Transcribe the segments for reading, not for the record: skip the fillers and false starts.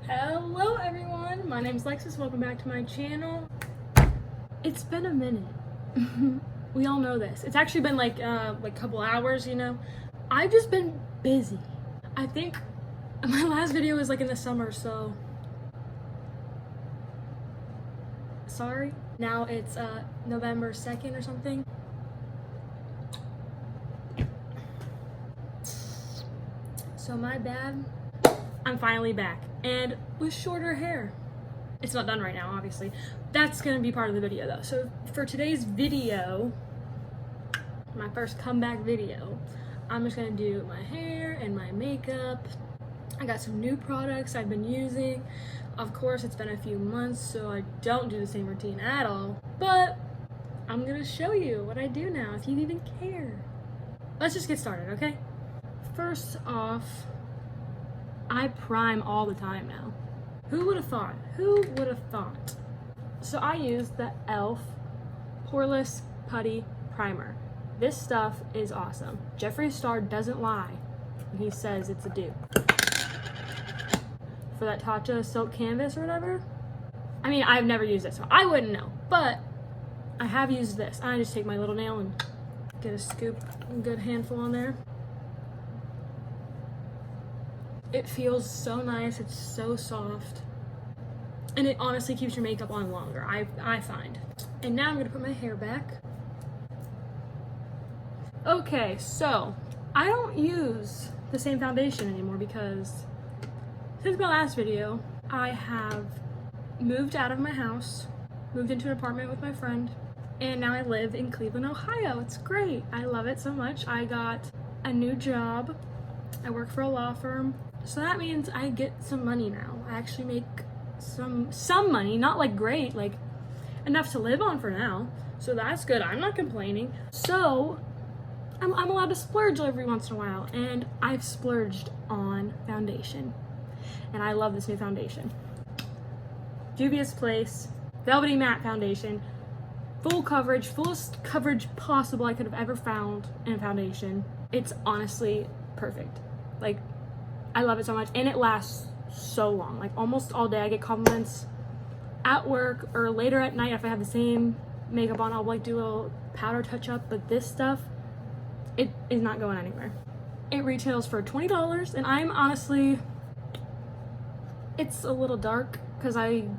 Hello everyone, my name's Lexus, welcome back to my channel. It's been a minute. We all know this. It's actually been like a couple hours, you know. I've just been busy. I think my last video was like in the summer, so sorry. Now it's November 2nd or something. So my bad. I'm finally back and with shorter hair. It's not done right now, obviously. That's gonna be part of the video though. So for today's video, my first comeback video, I'm just gonna do my hair and my makeup. I got some new products I've been using. Of course, it's been a few months, so I don't do the same routine at all, but I'm gonna show you what I do now, if you even care. Let's just get started, okay? First off, I prime all the time now. Who would have thought? Who would have thought? So I use the e.l.f. Poreless Putty Primer. This stuff is awesome. Jeffree Star doesn't lie when he says it's a dupe. For that Tatcha Silk Canvas or whatever. I mean, I've never used it, so I wouldn't know. But I have used this. I just take my little nail and get a scoop, a good handful on there. It feels so nice, it's so soft, and it honestly keeps your makeup on longer, I find. And now I'm gonna put my hair back. Okay, so I don't use the same foundation anymore because since my last video, I have moved out of my house, moved into an apartment with my friend, and now I live in Cleveland, Ohio. It's great, I love it so much. I got a new job, I work for a law firm. So that means I get some money now. I actually make some money, not like great, like enough to live on for now. So that's good, I'm not complaining. So I'm allowed to splurge every once in a while, and I've splurged on foundation. And I love this new foundation. Juvia's Place Velvety Matte Foundation. Full coverage, fullest coverage possible I could have ever found in a foundation. It's honestly perfect. Like, I love it so much, and it lasts so long, like almost all day. I get compliments at work or later at night if I have the same makeup on. I'll like do a little powder touch up, but this stuff, it is not going anywhere. It retails for $20, and I'm honestly, it's a little dark because I'm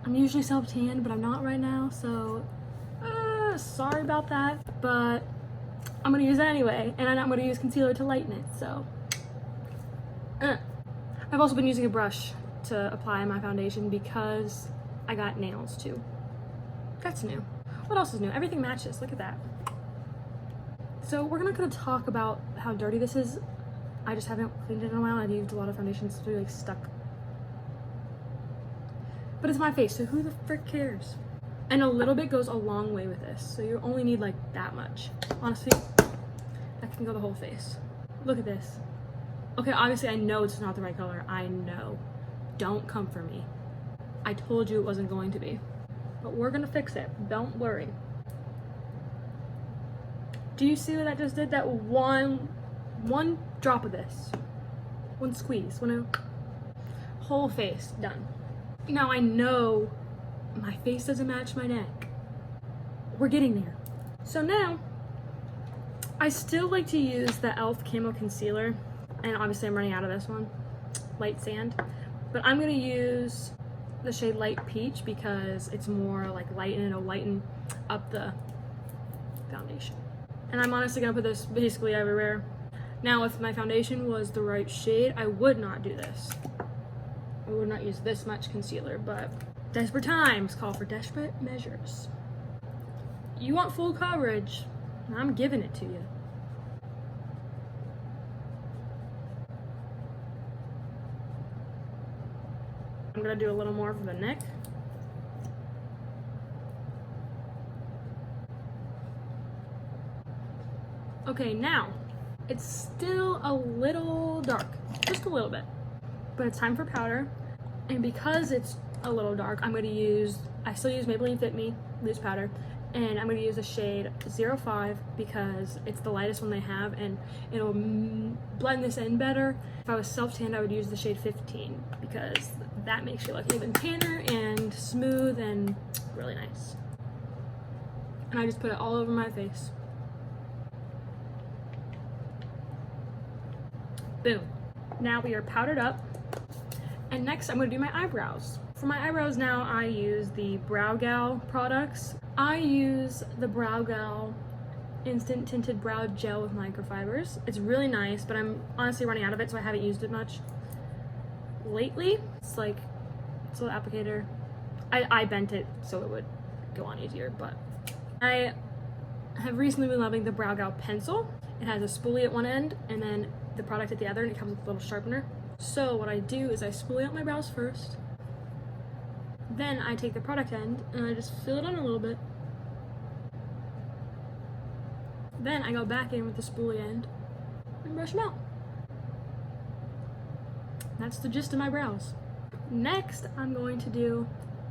usually self-tanned, but I'm not right now, so sorry about that, but I'm gonna use it anyway, and I'm gonna use concealer to lighten it, so. I've also been using a brush to apply my foundation because I got nails too. That's new. What else is new? Everything matches, look at that. So we're not gonna talk about how dirty this is. I just haven't cleaned it in a while. I've used a lot of foundations to be like stuck. But it's my face, so who the frick cares? And a little bit goes a long way with this, so you only need like that much. Honestly, that can go the whole face. Look at this. Okay, obviously I know it's not the right color. I know. Don't come for me. I told you it wasn't going to be. But we're gonna fix it. Don't worry. Do you see what that just did? That one drop of this. One squeeze. Whole face done. Now I know my face doesn't match my neck. We're getting there. So now, I still like to use the e.l.f. Camo Concealer, and obviously I'm running out of this one, Light Sand, but I'm gonna use the shade Light Peach because it's more like light and it'll lighten up the foundation. And I'm honestly gonna put this basically everywhere. Now, if my foundation was the right shade, I would not do this. I would not use this much concealer, but desperate times call for desperate measures. You want full coverage, I'm giving it to you. I'm gonna do a little more for the neck. Okay, now, it's still a little dark, just a little bit, but it's time for powder. And because it's a little dark, I'm gonna use, I still use Maybelline Fit Me loose powder, and I'm going to use the shade 05 because it's the lightest one they have, and it'll blend this in better. If I was self-tanned, I would use the shade 15 because that makes you look even tanner and smooth and really nice. And I just put it all over my face. Boom. Now we are powdered up. And next I'm going to do my eyebrows. For my eyebrows now, I use the Brow Gal products. I use the Brow Gal Instant Tinted Brow Gel with microfibers. It's really nice, but I'm honestly running out of it, so I haven't used it much lately. It's like, it's a little applicator. I bent it so it would go on easier, but I have recently been loving the Brow Gal pencil. It has a spoolie at one end and then the product at the other, and it comes with a little sharpener. So what I do is I spoolie out my brows first, then I take the product end and I just fill it in a little bit. Then I go back in with the spoolie end and brush them out. That's the gist of my brows. Next, I'm going to do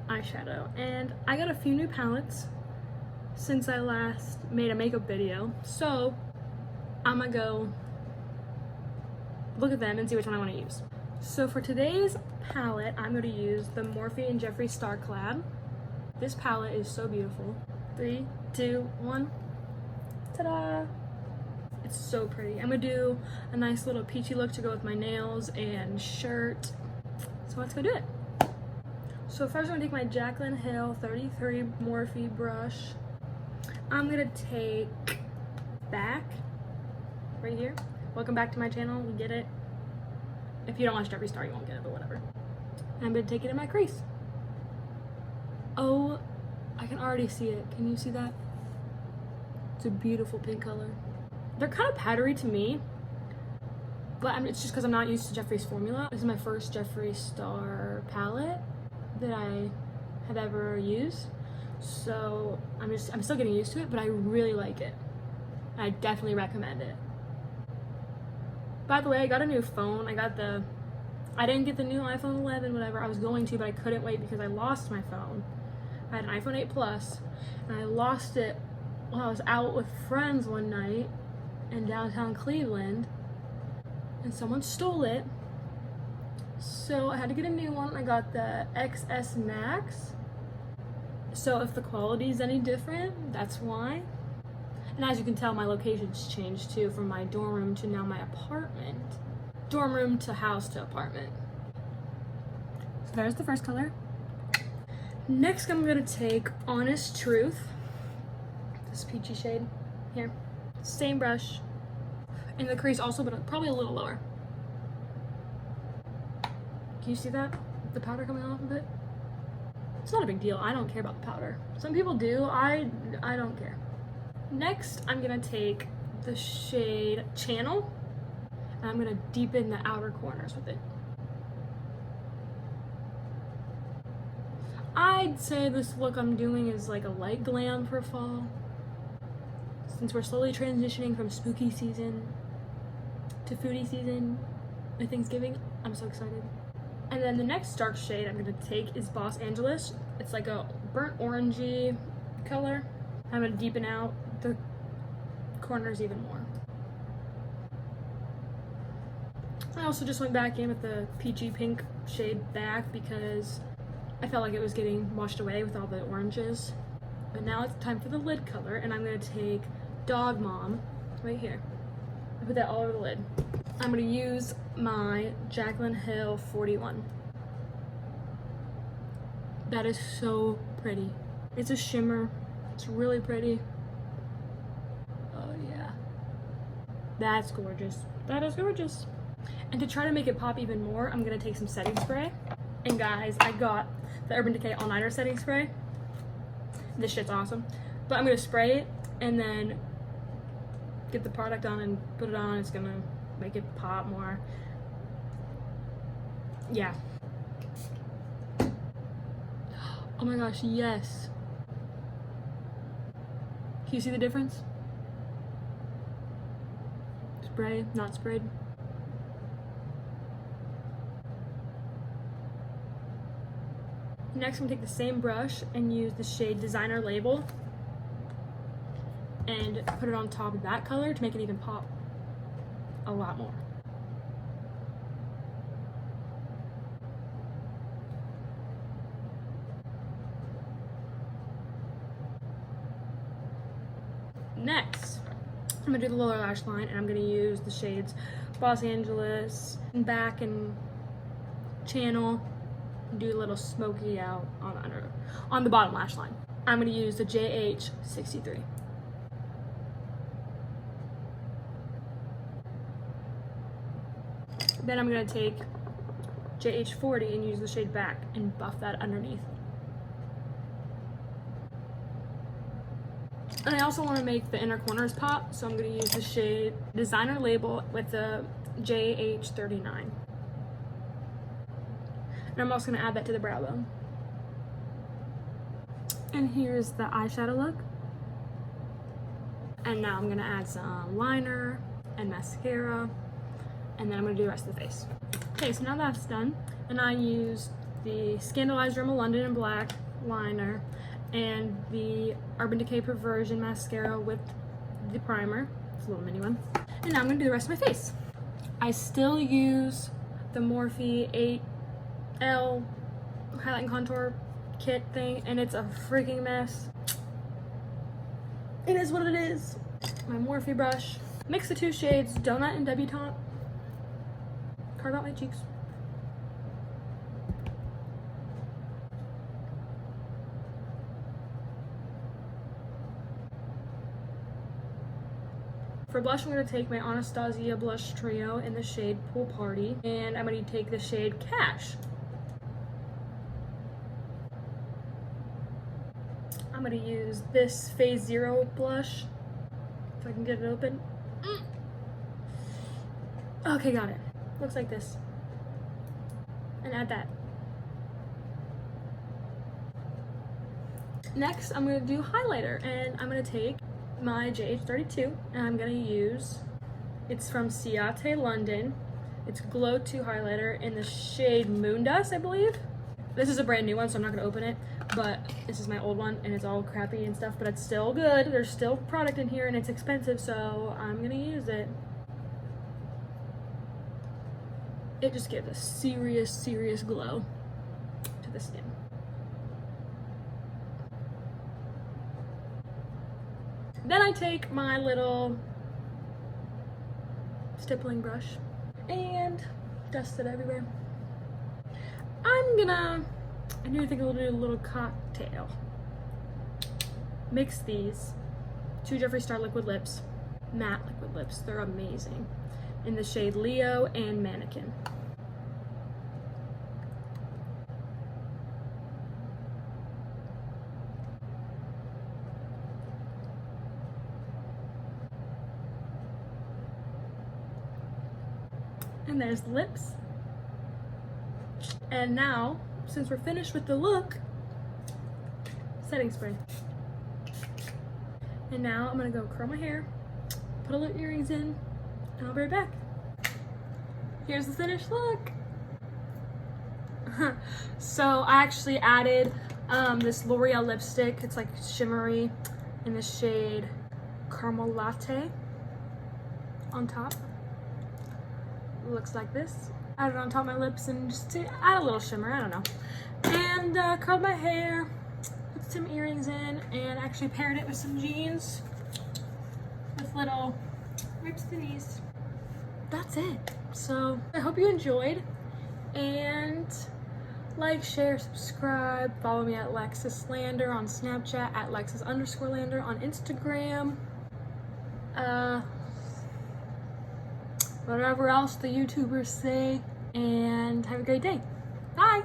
eyeshadow, and I got a few new palettes since I last made a makeup video, so I'm gonna go look at them and see which one I want to use. So for today's palette, I'm going to use the Morphe and Jeffree Star Collab. This palette is so beautiful. 3, 2, 1. Ta-da! It's so pretty. I'm going to do a nice little peachy look to go with my nails and shirt. So let's go do it. So first I'm going to take my Jaclyn Hill 33 Morphe brush. I'm going to take back right here. Welcome back to my channel, you get it. If you don't watch Jeffree Star, you won't get it, but whatever. And I'm gonna take it in my crease. Oh, I can already see it. Can you see that? It's a beautiful pink color. They're kind of powdery to me, but it's just because I'm not used to Jeffree's formula. This is my first Jeffree Star palette that I have ever used. So I'm still getting used to it, but I really like it. I definitely recommend it. By the way, I got a new phone. I didn't get the new iPhone 11, whatever. I was going to, but I couldn't wait because I lost my phone. I had an iPhone 8 Plus, and I lost it while I was out with friends one night in downtown Cleveland, and someone stole it. So I had to get a new one. I got the XS Max. So if the quality is any different, that's why. And as you can tell, my location's changed too, from my dorm room to now my apartment. Dorm room to house to apartment. So there's the first color. Next, I'm gonna take Honest Truth. This peachy shade here. Same brush. In the crease also, but probably a little lower. Can you see that? The powder coming off of it? It's not a big deal. I don't care about the powder. Some people do. I don't care. Next, I'm gonna take the shade Channel, and I'm gonna deepen the outer corners with it. I'd say this look I'm doing is like a light glam for fall, since we're slowly transitioning from spooky season to foodie season with Thanksgiving. I'm so excited. And then the next dark shade I'm gonna take is Boss Angeles. It's like a burnt orangey color. I'm gonna deepen out the corners even more. I also just went back in with the peachy pink shade back because I felt like it was getting washed away with all the oranges. But now it's time for the lid color, and I'm gonna take Dog Mom right here. I put that all over the lid. I'm gonna use my Jaclyn Hill 41. That is so pretty. It's a shimmer. It's really pretty. Oh yeah. That's gorgeous. That is gorgeous. And to try to make it pop even more, I'm gonna take some setting spray. And guys, I got the Urban Decay All Nighter setting spray. This shit's awesome. But I'm gonna spray it and then get the product on and put it on. It's gonna make it pop more. Yeah. Oh my gosh, yes. Can you see the difference? Spray, not sprayed. Next, I'm gonna take the same brush and use the shade Designer Label. and put it on top of that color to make it even pop a lot more. Next, I'm gonna do the lower lash line, and I'm gonna use the shades Los Angeles and Back and Channel, and do a little smoky out on the bottom lash line. I'm gonna use the JH63. Then I'm gonna take JH40 and use the shade Back and buff that underneath. And I also want to make the inner corners pop, so I'm going to use the shade Designer Label with the JH39. And I'm also going to add that to the brow bone. And here's the eyeshadow look. And now I'm going to add some liner and mascara, and then I'm going to do the rest of the face. Okay, so now that's done, and I used the Scandalized Rimmel London in Black liner and the Urban Decay Perversion mascara with the primer. It's a little mini one. And now I'm gonna do the rest of my face. I still use the Morphe 8L highlight and contour kit thing, and it's a freaking mess. It is what it is. My Morphe brush. Mix the two shades, Donut and Debutante. Carve out my cheeks. For blush, I'm going to take my Anastasia Blush Trio in the shade Pool Party, and I'm going to take the shade Cash. I'm going to use this Phase Zero blush, if I can get it open. Okay, got it. Looks like this. And add that. Next, I'm going to do highlighter, and I'm going to take my JH32, and I'm gonna use, it's from Ciate London. It's Glow 2 highlighter in the shade Moondust, I believe. This is a brand new one, so I'm not gonna open it, but this is my old one, and it's all crappy and stuff, but it's still good. There's still product in here, and it's expensive, so I'm gonna use it. It just gives a serious glow to the skin. Then I take my little stippling brush and dust it everywhere. I do think I'll do a little cocktail. Mix these two Jeffree Star liquid lips, matte liquid lips. They're amazing. In the shade Leo and Mannequin. And there's the lips. And now, since we're finished with the look, setting spray. And now I'm gonna go curl my hair, put a little earrings in, and I'll be right back. Here's the finished look. So I actually added this L'Oreal lipstick. It's like shimmery in the shade Caramel Latte on top. Looks like this. Add it on top of my lips and just to add a little shimmer, I don't know. And curled my hair, put some earrings in, and actually paired it with some jeans with little rips to the knees. That's it. So I hope you enjoyed, and like, share, subscribe, follow me at Lexus Lander on Snapchat, at Lexus_Lander on Instagram. Whatever else the YouTubers say, and have a great day. Bye!